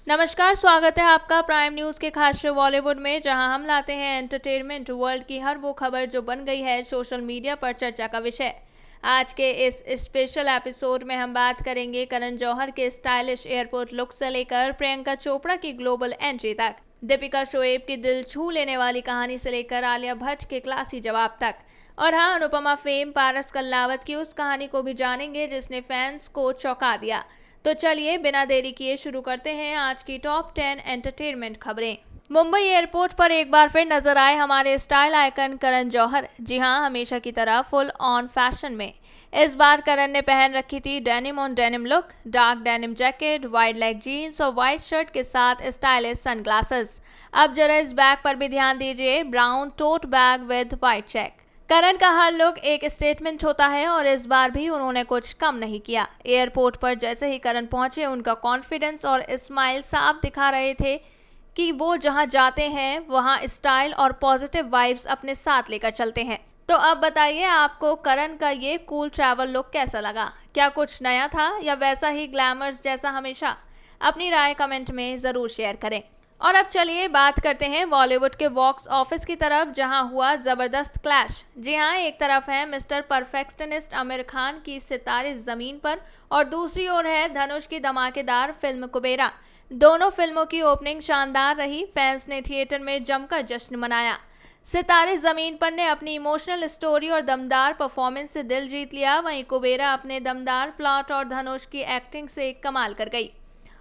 नमस्कार, स्वागत है आपका प्राइम न्यूज़ के खास शो बॉलीवुड में, जहां हम लाते हैं एंटरटेनमेंट वर्ल्ड की हर वो खबर जो बन गई है सोशल मीडिया पर चर्चा का विषय। आज के इस स्पेशल एपिसोड में हम बात करेंगे करण जौहर के स्टाइलिश एयरपोर्ट लुक से लेकर प्रियंका चोपड़ा की ग्लोबल एंट्री तक, दीपिका शोएब की दिल छू लेने वाली कहानी से लेकर आलिया भट्ट के क्लासी जवाब तक। और हाँ, अनुपमा फेम पारस कल्लावत की उस कहानी को भी जानेंगे जिसने फैंस को चौंका दिया। तो चलिए बिना देरी किए शुरू करते हैं आज की टॉप 10 एंटरटेनमेंट खबरें। मुंबई एयरपोर्ट पर एक बार फिर नजर आए हमारे स्टाइल आइकन करण जौहर। जी हां, हमेशा की तरह फुल ऑन फैशन में। इस बार करण ने पहन रखी थी denim on denim look, dark denim jacket, wide leg jeans और व्हाइट शर्ट के साथ स्टाइलिश सनग्लासेस। अब जरा इस बैग पर भी ध्यान दीजिए, brown tote bag with white check. Karan का हर लुक एक स्टेटमेंट होता है और इस बार भी उन्होंने कुछ कम नहीं किया। एयरपोर्ट पर जैसे ही करण पहुंचे, उनका कॉन्फिडेंस और स्माइल साफ दिखा रहे थे कि वो जहां जाते हैं वहां स्टाइल और पॉजिटिव वाइब्स अपने साथ लेकर चलते हैं। तो अब बताइए, आपको करण का ये कूल ट्रैवल लुक कैसा लगा? क्या कुछ नया था या वैसा ही ग्लैमर्स जैसा हमेशा? अपनी राय कमेंट में ज़रूर शेयर करें। और अब चलिए बात करते हैं बॉलीवुड के बॉक्स ऑफिस की तरफ, जहां हुआ जबरदस्त क्लैश। जी हां, एक तरफ है मिस्टर परफेक्शनिस्ट आमिर खान की सितारे जमीन पर और दूसरी ओर है धनुष की धमाकेदार फिल्म कुबेरा। दोनों फिल्मों की ओपनिंग शानदार रही, फैंस ने थिएटर में जमकर जश्न मनाया। सितारे जमीन पर ने अपनी इमोशनल स्टोरी और दमदार परफॉर्मेंस से दिल जीत लिया, वहीं कुबेरा अपने दमदार प्लॉट और धनुष की एक्टिंग से कमाल कर गई।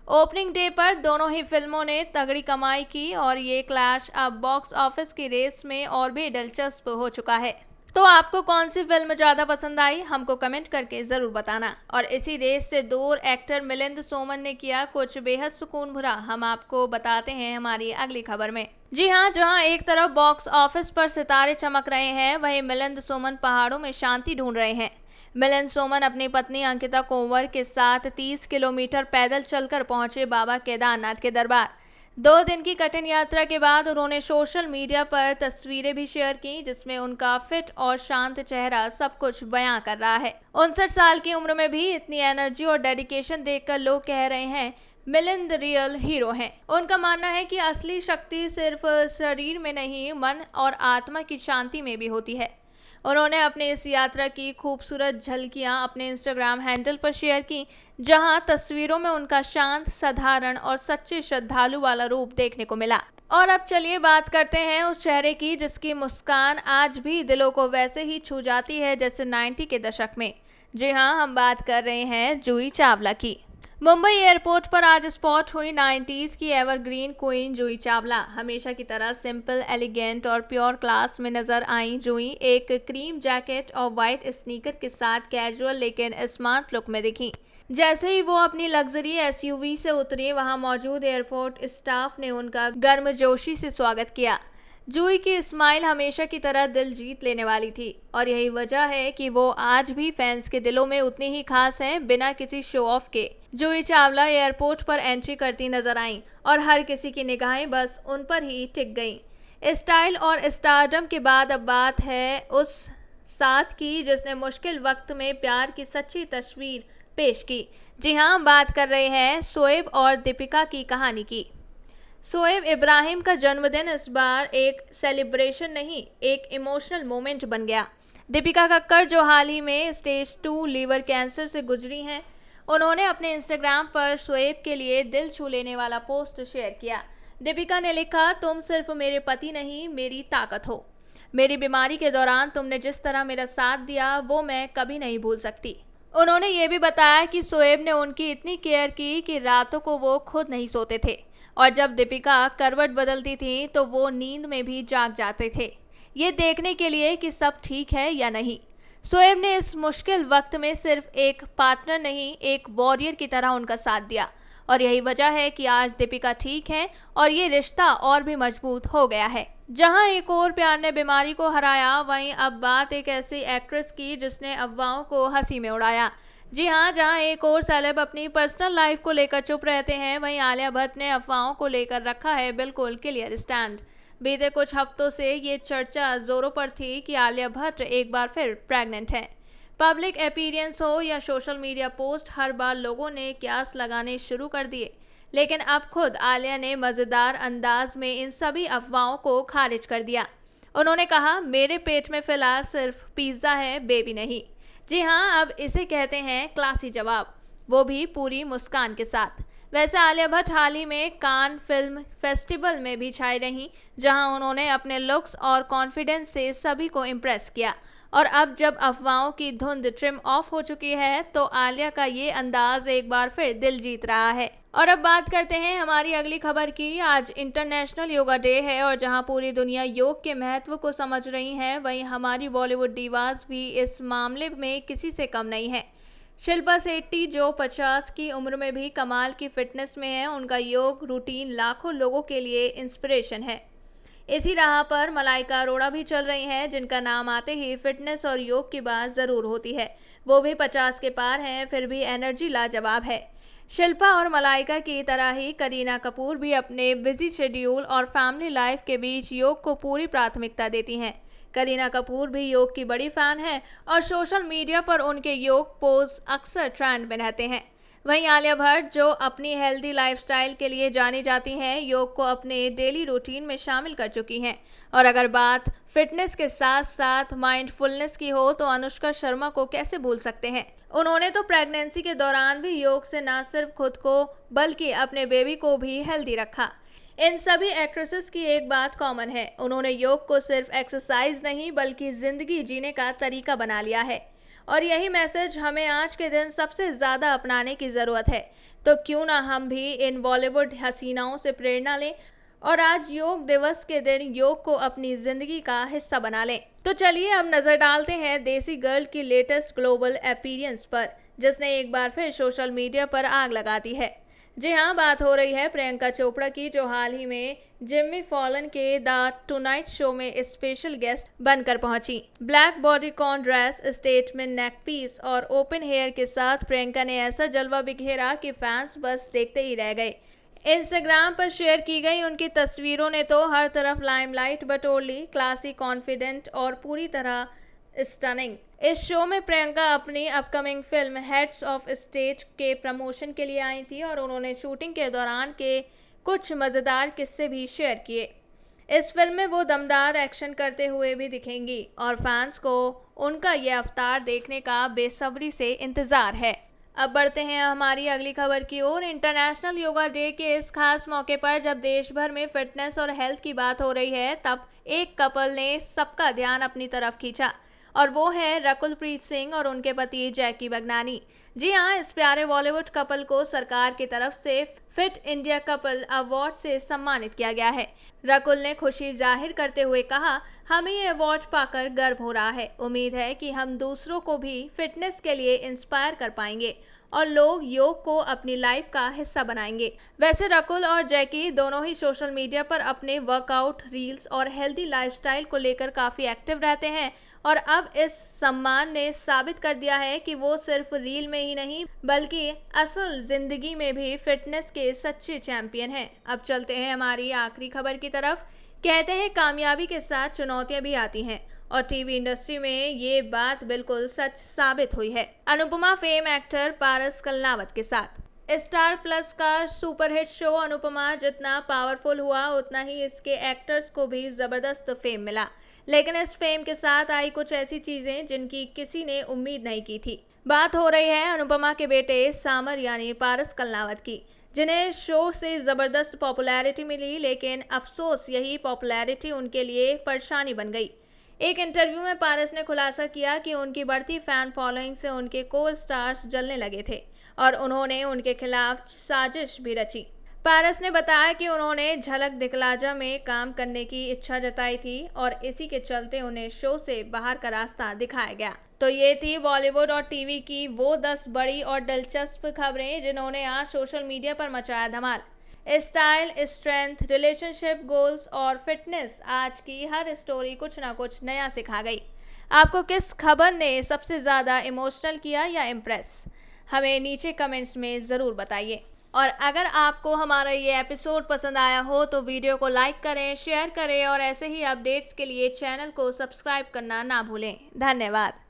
ओपनिंग डे पर दोनों ही फिल्मों ने तगड़ी कमाई की और ये क्लैश अब बॉक्स ऑफिस की रेस में और भी दिलचस्प हो चुका है। तो आपको कौन सी फिल्म ज़्यादा पसंद आई, हमको कमेंट करके ज़रूर बताना। और इसी रेस से दूर एक्टर मिलिंद सोमन ने किया कुछ बेहद सुकून भरा, हम आपको बताते हैं हमारी अगली खबर में। जी हाँ, जहाँ एक तरफ बॉक्स ऑफिस पर सितारे चमक रहे हैं, वहीं मिलिंद सोमन पहाड़ों में शांति ढूंढ रहे हैं। मिलिंद सोमन अपनी पत्नी अंकिता कोंवर के साथ 30 किलोमीटर पैदल चलकर पहुंचे बाबा केदारनाथ के दरबार। 2 दिन की कठिन यात्रा के बाद उन्होंने सोशल मीडिया पर तस्वीरें भी शेयर की, जिसमें उनका फिट और शांत चेहरा सब कुछ बयां कर रहा है। 59 साल की उम्र में भी इतनी एनर्जी और डेडिकेशन देखकर लोग कह रहे हैं मिलिंद रियल हीरो हैं। उनका मानना है कि असली शक्ति सिर्फ शरीर में नहीं, मन और आत्मा की शांति में भी होती है। उन्होंने अपने इस यात्रा की खूबसूरत झलकियां अपने इंस्टाग्राम हैंडल पर शेयर की, जहां तस्वीरों में उनका शांत, साधारण और सच्चे श्रद्धालु वाला रूप देखने को मिला। और अब चलिए बात करते हैं उस चेहरे की जिसकी मुस्कान आज भी दिलों को वैसे ही छू जाती है जैसे 90 के दशक में। जी हाँ, हम बात कर रहे हैं जूही चावला की। मुंबई एयरपोर्ट पर आज स्पॉट हुई 90s की एवरग्रीन क्वीन जूही चावला। हमेशा की तरह सिंपल, एलिगेंट और प्योर क्लास में नजर आई जूही एक क्रीम जैकेट और वाइट स्नीकर के साथ कैजुअल लेकिन स्मार्ट लुक में दिखी। जैसे ही वो अपनी लग्जरी एसयूवी से उतरी, वहां मौजूद एयरपोर्ट स्टाफ ने उनका गर्मजोशी से स्वागत किया। जूही की स्माइल हमेशा की तरह दिल जीत लेने वाली थी और यही वजह है कि वो आज भी फैंस के दिलों में उतनी ही खास हैं, बिना किसी शो ऑफ के। जूही चावला एयरपोर्ट पर एंट्री करती नजर आईं और हर किसी की निगाहें बस उन पर ही टिक गईं। स्टाइल और स्टारडम के बाद अब बात है उस साथ की जिसने मुश्किल वक्त में प्यार की सच्ची तस्वीर पेश की। जी हाँ, हम बात कर रहे हैं शोएब और दीपिका की कहानी की। शोएब इब्राहिम का जन्मदिन इस बार एक सेलिब्रेशन नहीं, एक इमोशनल मोमेंट बन गया। दीपिका कक्कड़, जो हाल ही में स्टेज 2 लीवर कैंसर से गुजरी हैं, उन्होंने अपने इंस्टाग्राम पर शोएब के लिए दिल छू लेने वाला पोस्ट शेयर किया। दीपिका ने लिखा, तुम सिर्फ मेरे पति नहीं, मेरी ताकत हो। मेरी बीमारी के दौरान तुमने जिस तरह मेरा साथ दिया वो मैं कभी नहीं भूल सकती। उन्होंने ये भी बताया कि शोएब ने उनकी इतनी केयर की कि रातों को वो खुद नहीं सोते थे और जब दीपिका करवट बदलती थी तो वो नींद में भी जाग जाते थे, ये देखने के लिए कि सब ठीक है या नहीं। शोएब ने इस मुश्किल वक्त में सिर्फ एक पार्टनर नहीं, एक वॉरियर की तरह उनका साथ दिया और यही वजह है कि आज दीपिका ठीक है और ये रिश्ता और भी मजबूत हो गया है। जहां एक और प्यार ने बीमारी को हराया, वहीं अब बात एक ऐसी एक्ट्रेस की जिसने अफवाहों को हंसी में उड़ाया। जी हाँ, जहां एक और सेलेब अपनी पर्सनल लाइफ को लेकर चुप रहते हैं, वहीं आलिया भट्ट ने अफवाहों को लेकर रखा है बिल्कुल क्लियर स्टैंड। बीते कुछ हफ्तों से ये चर्चा जोरों पर थी कि आलिया भट्ट एक बार फिर प्रेग्नेंट है। पब्लिक अपीयरेंस हो या सोशल मीडिया पोस्ट, हर बार लोगों ने क्यास लगाने शुरू कर दिए, लेकिन अब खुद आलिया ने मजेदार अंदाज में इन सभी अफवाहों को खारिज कर दिया। उन्होंने कहा, मेरे पेट में फिलहाल सिर्फ पिज्जा है, बेबी नहीं। जी हाँ, अब इसे कहते हैं क्लासी जवाब, वो भी पूरी मुस्कान के साथ। वैसे आलिया भट्ट हाल ही में कान फिल्म फेस्टिवल में भी छाई रहीं, जहां उन्होंने अपने लुक्स और कॉन्फिडेंस से सभी को इम्प्रेस किया। और अब जब अफवाहों की धुंध ट्रिम ऑफ हो चुकी है, तो आलिया का ये अंदाज एक बार फिर दिल जीत रहा है। और अब बात करते हैं हमारी अगली खबर की। आज इंटरनेशनल योगा डे है और जहां पूरी दुनिया योग के महत्व को समझ रही है, वहीं हमारी बॉलीवुड दीवाज भी इस मामले में किसी से कम नहीं है। शिल्पा शेट्टी, जो 50 की उम्र में भी कमाल की फिटनेस में है, उनका योग रूटीन लाखों लोगों के लिए इंस्पिरेशन है। इसी राह पर मलाइका अरोड़ा भी चल रही हैं, जिनका नाम आते ही फिटनेस और योग की बात जरूर होती है। वो भी 50 के पार हैं, फिर भी एनर्जी लाजवाब है। शिल्पा और मलाइका की तरह ही करीना कपूर भी अपने बिजी शेड्यूल और फैमिली लाइफ के बीच योग को पूरी प्राथमिकता देती हैं। करीना कपूर भी योग की बड़ी फैन है और सोशल मीडिया पर उनके योग पोज अक्सर ट्रेंड में रहते हैं। वहीं आलिया भट्ट, जो अपनी हेल्दी लाइफस्टाइल के लिए जानी जाती हैं, योग को अपने डेली रूटीन में शामिल कर चुकी हैं। और अगर बात फिटनेस के साथ साथ माइंडफुलनेस की हो, तो अनुष्का शर्मा को कैसे भूल सकते हैं। उन्होंने तो प्रेगनेंसी के दौरान भी योग से न सिर्फ खुद को बल्कि अपने बेबी को भी हेल्दी रखा। इन सभी एक्ट्रेसेस की एक बात कॉमन है, उन्होंने योग को सिर्फ एक्सरसाइज नहीं बल्कि जिंदगी जीने का तरीका बना लिया है। और यही मैसेज हमें आज के दिन सबसे ज़्यादा अपनाने की ज़रूरत है। तो क्यों ना हम भी इन बॉलीवुड हसीनाओं से प्रेरणा लें और आज योग दिवस के दिन योग को अपनी ज़िंदगी का हिस्सा बना लें। तो चलिए अब नज़र डालते हैं देसी गर्ल की लेटेस्ट ग्लोबल अपीयरेंस पर, जिसने एक बार फिर सोशल मीडिया पर आग लगा दी है। जी हाँ, बात हो रही है प्रियंका चोपड़ा की, जो हाल ही में जिम्मी फॉलन के द टुनाइट शो में स्पेशल गेस्ट बनकर पहुंची। Black bodycon dress, statement neck piece और ओपन हेयर के साथ प्रियंका ने ऐसा जलवा बिखेरा कि फैंस बस देखते ही रह गए। इंस्टाग्राम पर शेयर की गई उनकी तस्वीरों ने तो हर तरफ लाइमलाइट बटोर ली। क्लासी, कॉन्फिडेंट और पूरी तरह स्टनिंग। इस शो में प्रियंका अपनी upcoming film heads of state के प्रमोशन के लिए आई थी और उन्होंने शूटिंग के दौरान के कुछ मज़ेदार किस्से भी शेयर किए। इस फिल्म में वो दमदार एक्शन करते हुए भी दिखेंगी और फैंस को उनका ये अवतार देखने का बेसब्री से इंतज़ार है। अब बढ़ते हैं हमारी अगली खबर की ओर। इंटरनेशनल योगा डे के इस खास मौके पर जब देश भर में फिटनेस और हेल्थ की बात हो रही है, तब एक कपल ने सबका ध्यान अपनी तरफ खींचा और वो है रकुलप्रीत सिंह और उनके पति जैकी बगनानी। जी हाँ, इस प्यारे बॉलीवुड कपल को सरकार की तरफ से फिट इंडिया कपल अवार्ड से सम्मानित किया गया है। रकुल ने खुशी जाहिर करते हुए कहा, हमें ये अवार्ड पाकर गर्व हो रहा है। उम्मीद है कि हम दूसरों को भी फिटनेस के लिए इंस्पायर कर पाएंगे और लोग योग को अपनी लाइफ का हिस्सा बनाएंगे। वैसे रकुल और जैकी दोनों ही सोशल मीडिया पर अपने वर्कआउट रील्स और हेल्दी लाइफस्टाइल को लेकर काफ़ी एक्टिव रहते हैं और अब इस सम्मान ने साबित कर दिया है कि वो सिर्फ रील में ही नहीं बल्कि असल जिंदगी में भी फिटनेस के सच्चे चैंपियन हैं। अब चलते हैं हमारी आखिरी खबर की तरफ। कहते हैं कामयाबी के साथ चुनौतियां भी आती हैं और टीवी इंडस्ट्री में ये बात बिल्कुल सच साबित हुई है। अनुपमा फेम एक्टर पारस कलनावत के साथ स्टार प्लस का सुपरहिट शो अनुपमा जितना पावरफुल हुआ, उतना ही इसके एक्टर्स को भी जबरदस्त फेम मिला। लेकिन इस फेम के साथ आई कुछ ऐसी चीजें जिनकी किसी ने उम्मीद नहीं की थी। बात हो रही है अनुपमा के बेटे सामर यानी पारस कलनावत की, जिन्हें शो से जबरदस्त पॉपुलैरिटी मिली, लेकिन अफसोस यही पॉपुलैरिटी उनके लिए परेशानी बन गई। एक इंटरव्यू में पारस ने खुलासा किया कि उनकी बढ़ती फैन फॉलोइंग से उनके को स्टार्स जलने लगे थे और उन्होंने उनके खिलाफ साजिश भी रची। पारस ने बताया कि उन्होंने झलक दिखलाजा में काम करने की इच्छा जताई थी और इसी के चलते उन्हें शो से बाहर का रास्ता दिखाया गया। तो ये थी बॉलीवुड और टीवी की वो 10 बड़ी और दिलचस्प खबरें जिन्होंने आज सोशल मीडिया पर मचाया धमाल। स्टाइल, स्ट्रेंथ, रिलेशनशिप, गोल्स और फिटनेस, आज की हर स्टोरी कुछ ना कुछ नया सिखा गई। आपको किस खबर ने सबसे ज़्यादा इमोशनल किया या इम्प्रेस? हमें नीचे कमेंट्स में ज़रूर बताइए। और अगर आपको हमारा ये एपिसोड पसंद आया हो तो वीडियो को लाइक करें, शेयर करें और ऐसे ही अपडेट्स के लिए चैनल को सब्सक्राइब करना ना भूलें। धन्यवाद।